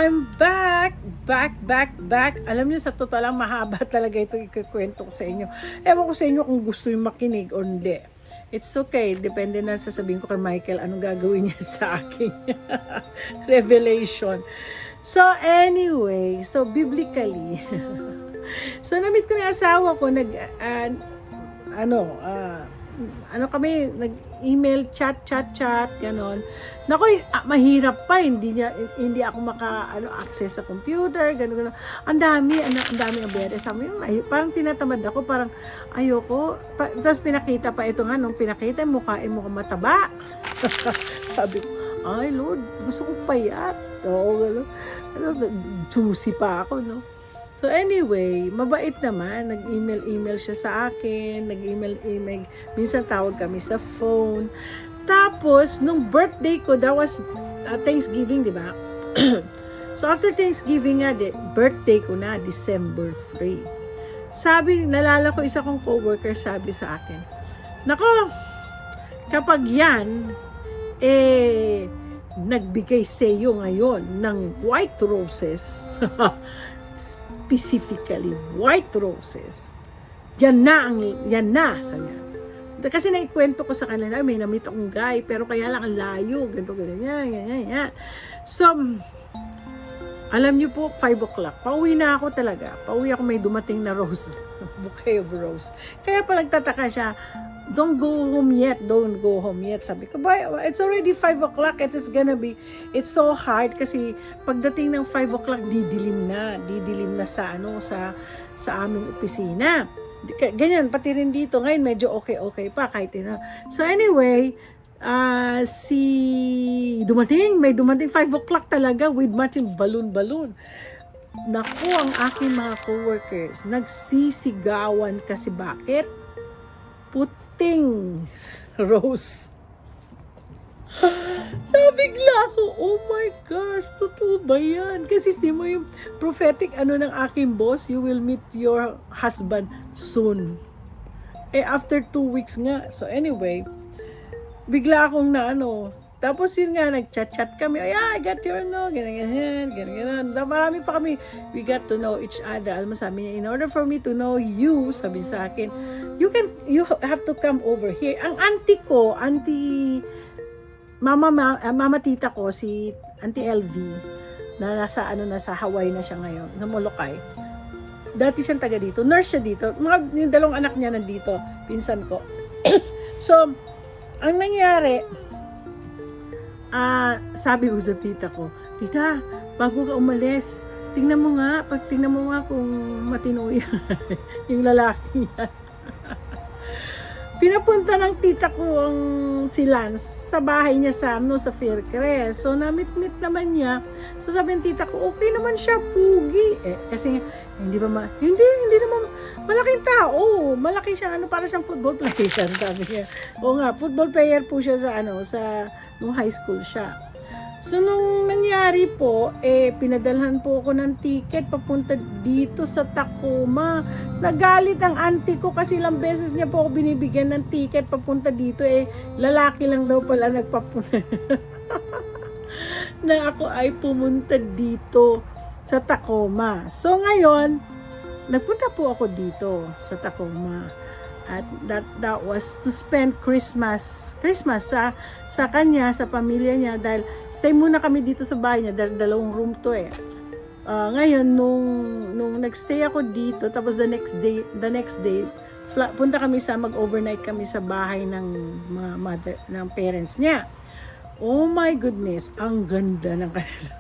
I'm back! Back! Alam niyo, sa totoo lang, mahaba talaga ito ikukwento ko sa inyo. Ewan ko sa inyo kung gusto yung makinig o hindi. It's okay. Depende na sasabihin ko kay Michael anong gagawin niya sa aking revelation. So anyway, so biblically, so na-meet ko na yung asawa ko, kami, nag-email, chat, ganon. Naku, mahirap pa, hindi ako access sa computer, gano'n. Ang dami ang bere. Sabi mo, parang tinatamad ako, parang ayoko. Tapos pinakita pa ito nga, nung pinakita, mukhain mo kang mataba. Sabi ko, ay Lord, gusto ko payat. Oo, gano'n. Juicy pa ako, no? So anyway, mabait naman, nag-email siya sa akin, nag-email, minsan tawag kami sa phone. Tapos, nung birthday ko, that was Thanksgiving, di ba? So after Thanksgiving nga, birthday ko na, December 3. Sabi, nalala ko isa kong coworker, sabi sa akin, nako, kapag yan, nagbigay sa'yo ngayon ng white roses, specifically white roses, yan na, sabi niya. Kasi naikwento ko sa kanila, may na-meet akong guy, pero kaya lang ang layo, ganito, ganyan. So, alam niyo po, 5 o'clock, pauwi na ako talaga. Pauwi ako, may dumating na rose, bouquet of rose. Kaya pa nagtataka siya, don't go home yet. Sabi ko, it's already 5 o'clock, it's so hard kasi pagdating ng 5 o'clock, didilim na sa aming opisina. Ganyan, pati rin dito. Ngayon, medyo okay pa kahit So anyway, may dumating 5 o'clock talaga with matching balloon. Naku, ang aking mga coworkers, nagsisigawan kasi bakit? Puting rose. So bigla ako, oh my gosh, totoo ba yan? Kasi mo yung prophetic ng aking boss, you will meet your husband soon. After 2 weeks nga. So anyway, bigla akong tapos yun nga, nag-chat kami, I got your ganyan. Marami pa kami, we got to know each other. Alam mo, sabi niya, in order for me to know you, sabi sa akin, you have to come over here. Ang mama tita ko, si Auntie LV, na nasa Hawaii na siya ngayon, na Molokai. Dati siyang taga dito, nurse siya dito. Yung 2 anak niya nandito, pinsan ko. So, ang nangyari, sabi ko sa tita ko, tita, bago ka umalis, tingnan mo nga kung matino yan. Yung lalaki yan. Pinapunta ng tita ko si Lance sa bahay niya sa Faircrest. So, na-meet naman niya. So, sabi ng tita ko, okay naman siya, pugi. Kasi, hindi naman, malaking tao. Malaki siya, para siyang football player, sabi niya. O nga, football player po siya nung high school siya. So, nung nangyari po, pinadalhan po ako ng ticket papunta dito sa Tacoma. Nagalit ang auntie ko kasi ilang beses niya po ako binibigyan ng ticket papunta dito. Lalaki lang daw pala nagpapunta. Na ako ay pumunta dito sa Tacoma. So, ngayon, nagpunta po ako dito sa Tacoma. At that was to spend Christmas sa kanya, sa pamilya niya, dahil stay muna kami dito sa bahay niya dahil 2 room to ngayon nung nagstay ako dito, tapos the next day punta kami mag-overnight kami sa bahay ng ng parents niya. Oh my goodness, ang ganda ng kanila.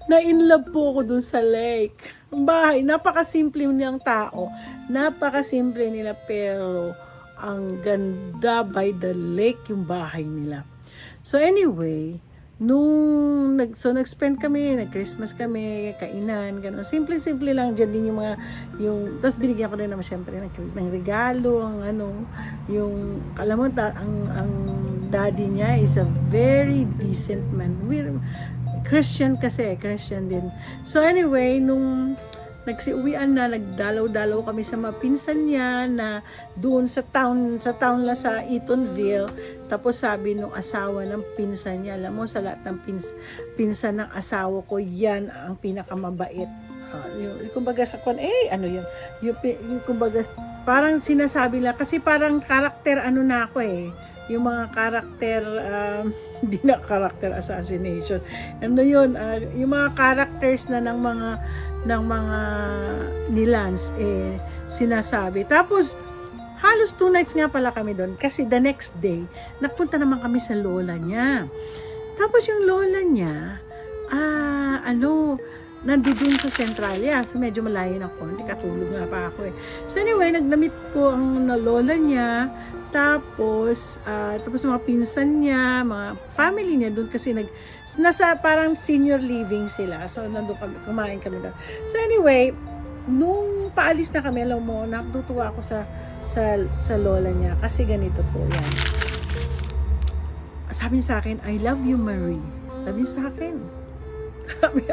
Na-inlove po ako dun sa lake. Ang bahay, napakasimple niyang tao. Napakasimple nila, pero ang ganda by the lake yung bahay nila. So anyway, nag-spend kami, nag-Christmas kami, kainan, gano'n. Simple lang dyan din tapos binigyan ko rin naman syempre ng regalo, alam mo, ang daddy niya is a very decent man. Christian din. So anyway, nung nagsiuwian na, nagdalaw-dalaw kami sa mga pinsan niya na doon sa town lang sa Eatonville. Tapos sabi nung asawa ng pinsan niya, alam mo, sa lahat ng pinsan ng asawa ko, yan ang pinakamabait. Yung kumbaga sa ano yun, yung kumbaga parang sinasabi lang, kasi parang karakter ano na ako yung mga karakter, hindi na karakter assassination. Ano yun, yung mga characters na ng mga nilans, sinasabi. Tapos, halos 2 nights nga pala kami doon. Kasi the next day, nagpunta naman kami sa lola niya. Tapos yung lola niya, nandun sa Centralia. So, medyo malayo na ako. Hindi katulog nga pa ako So, anyway, nagnamit ko ang lola niya. Tapos mga pinsan niya, mga family niya doon kasi nasa parang senior living sila. So, nandun kumain kami doon. So, anyway, nung paalis na kami, alam mo, natutuwa ako sa lola niya kasi ganito po yan. Sabi niya sa akin, I love you, Marie. Sabi niya sa akin,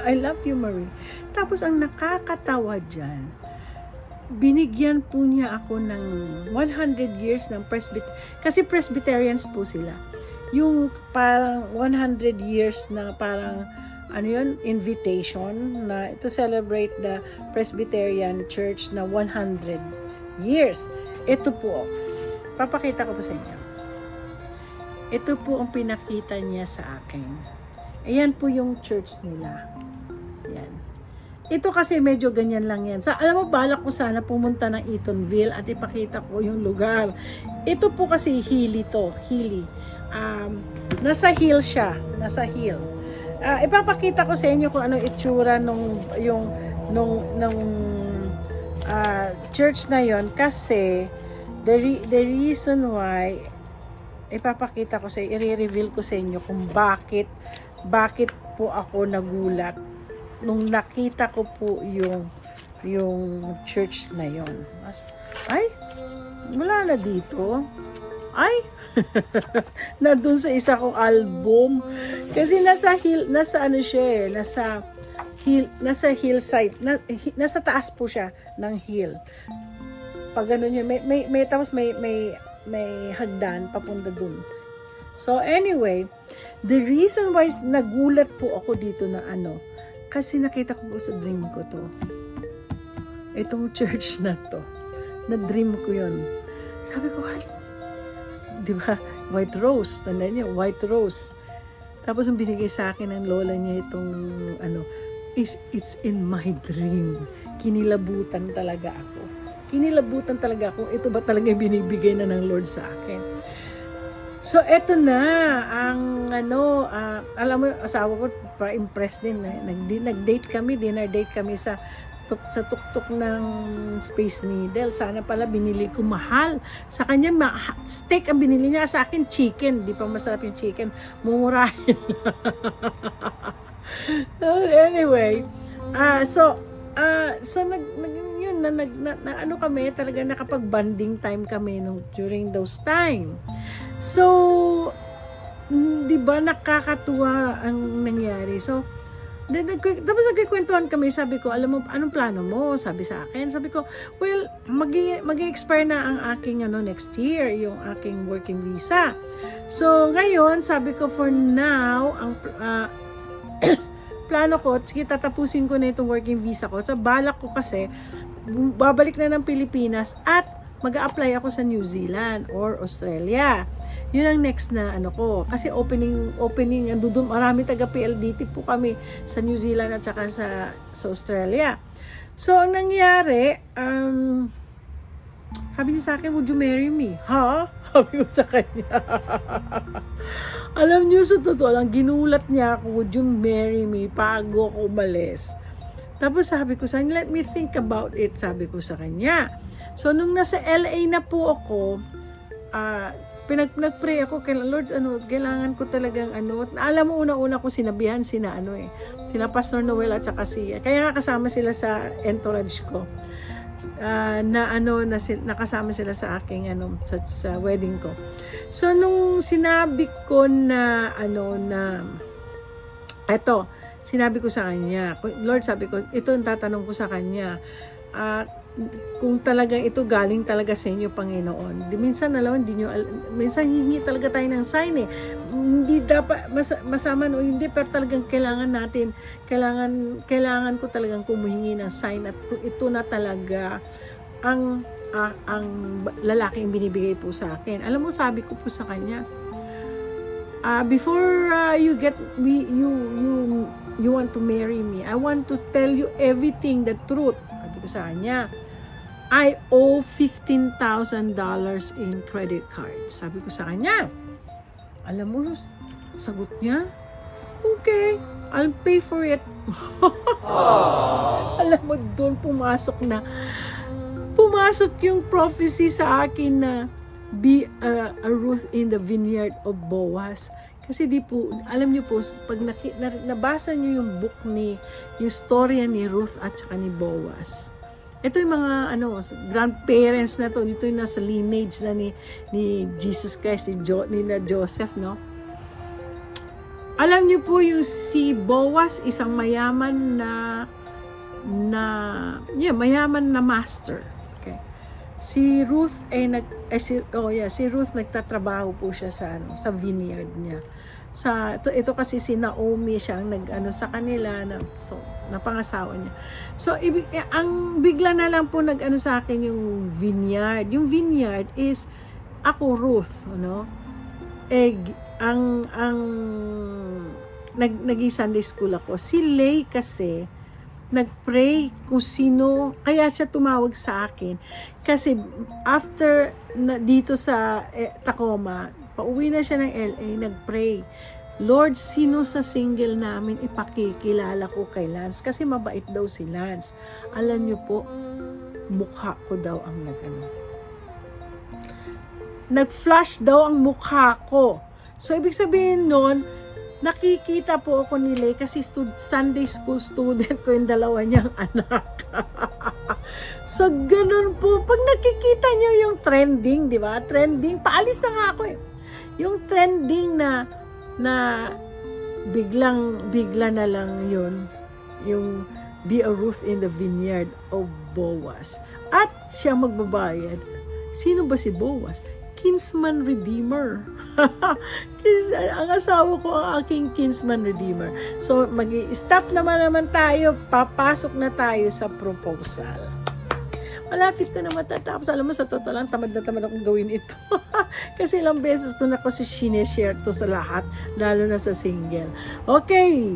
I love you, Marie. Tapos, ang nakakatawa dyan, binigyan po niya ako ng 100 years ng kasi Presbyterians po sila. Yung parang 100 years na parang invitation na to celebrate the Presbyterian Church na 100 years. Ito po, papakita ko po sa inyo. Ito po ang pinakita niya sa akin. Ayan po yung church nila. Yan. Ito kasi medyo ganyan lang yan. Alam mo, balak ko sana pumunta ng Eatonville at ipakita ko yung lugar. Ito po kasi hilly to. Hilly. Nasa hill siya. Nasa hill. Ipapakita ko sa inyo kung anong itsura nung church na yon kasi the reason why ipapakita ko i-reveal ko sa inyo kung bakit po ako nagulat nung nakita ko po yung church na yon. Ay, wala na dito. Ay, na dun sa isa kong album. Kasi nasa hillside, nasa taas po siya ng hill. Pag gano'n yun, tapos may hagdan papunta dun. So anyway, the reason why nagulat po ako dito na kasi nakita ko po sa dream ko to. Itong church na to. Na-dream ko yun. Sabi ko, di ba? White rose. Tandaan niyo, white rose. Tapos ang binigay sa akin ng lola niya itong it's in my dream. Kinilabutan talaga ako. Ito ba talaga binibigay na ng Lord sa akin? So, eto na, ang alam mo, asawa ko, pa-impress din. Nag-date kami, dinner date kami sa tuktok ng Space Needle. Sana pala binili ko mahal. Sa kanya, steak ang binili niya. Sa akin, chicken. Di pa masarap yung chicken. Mumurahin. Anyway, kami, talaga nakapag-bonding time kami during those time. So, di ba nakakatuwa ang nangyari? So, tapos nagkikwentuhan kami, sabi ko, alam mo, anong plano mo? Sabi sa akin, sabi ko, well, mag-expire na ang aking next year, yung aking working visa. So, ngayon, sabi ko, for now, ang plano ko, sige, tatapusin ko na itong working visa ko. So, balak ko kasi, babalik na ng Pilipinas at mag-a-apply ako sa New Zealand or Australia. Yun ang next na ko. Kasi opening, doon marami taga PLDT po kami sa New Zealand at saka sa Australia. So, ang nangyari, sabi niya sa akin, would you marry me? Ha? Sabi ko sa kanya. Alam niyo, sa totoo lang, ginulat niya ako, would you marry me? Bago ako umalis. Tapos sabi ko sa kanya, let me think about it, sabi ko sa kanya. So, nung nasa LA na po ako, nag-pray ako kay Lord, kailangan ko talagang alam mo, una-una ko sinabihan sina Pastor Noel at saka kaya kasama sila sa entourage ko. Nakasama sila sa aking sa wedding ko. So, nung sinabi ko na sinabi ko sa kanya, Lord, sabi ko, ito ang tatanong ko sa kanya, kung talagang ito galing talaga sa inyo, Panginoon. Minsan alam, minsan hihingi talaga tayo ng sign eh. Hindi dapat masama o hindi, pero talagang kailangan ko talagang kumuhingi ng sign, at kung ito na talaga ang lalaking binibigay po sa akin. Alam mo, sabi ko po sa kanya, before you want to marry me, I want to tell you everything, the truth. Sabi ko sa kanya, I owe $15,000 in credit card. Sabi ko sa kanya, alam mo, sagot niya, okay, I'll pay for it. Alam mo, doon pumasok yung prophecy sa akin na be a Ruth in the vineyard of Boaz. Kasi di po, alam niyo po, pag nabasa niyo yung book yung storya ni Ruth at saka ni Boaz, ito yung mga grandparents na to, dito yung nasa lineage na ni Jesus Christ, ni na Joseph, no? Alam niyo po yung si Boaz, isang mayaman mayaman na master. Okay. Si Ruth si Ruth nagtatrabaho po siya sa vineyard niya. Ito kasi si Naomi siyang sa kanila napangasawa niya. So ang bigla na lang po sa akin yung vineyard. Yung vineyard is ako, Ruth, naging Sunday school ako. Si Lay kasi nagpray kung sino, kaya siya tumawag sa akin. Kasi after dito sa Tacoma, pauwi na siya ng LA, nagpray, Lord, sino sa single namin ipakikilala ko kay Lance? Kasi mabait daw si Lance. Alam niyo po, mukha ko daw ang nag-flash daw ang mukha ko. So, ibig sabihin nun, nakikita po ako ni Lay kasi Sunday school student ko yung dalawa niyang anak. So, ganun po. Pag nakikita niyo yung trending, di ba? Trending, paalis na nga ako eh. Yung trending na bigla na lang yun, yung be a Ruth in the vineyard of Boaz. At siya magbabayad. Sino ba si Boaz? Kinsman Redeemer. Ang asawa ko ang aking kinsman redeemer. So, mag-stop naman tayo. Papasok na tayo sa proposal. Malapit ko na matatapos. Alam mo, sa totoo lang, tamad na tamad akong gawin ito. Kasi ilang beses ko na kasi sineshare to sa lahat, lalo na sa single. Okay.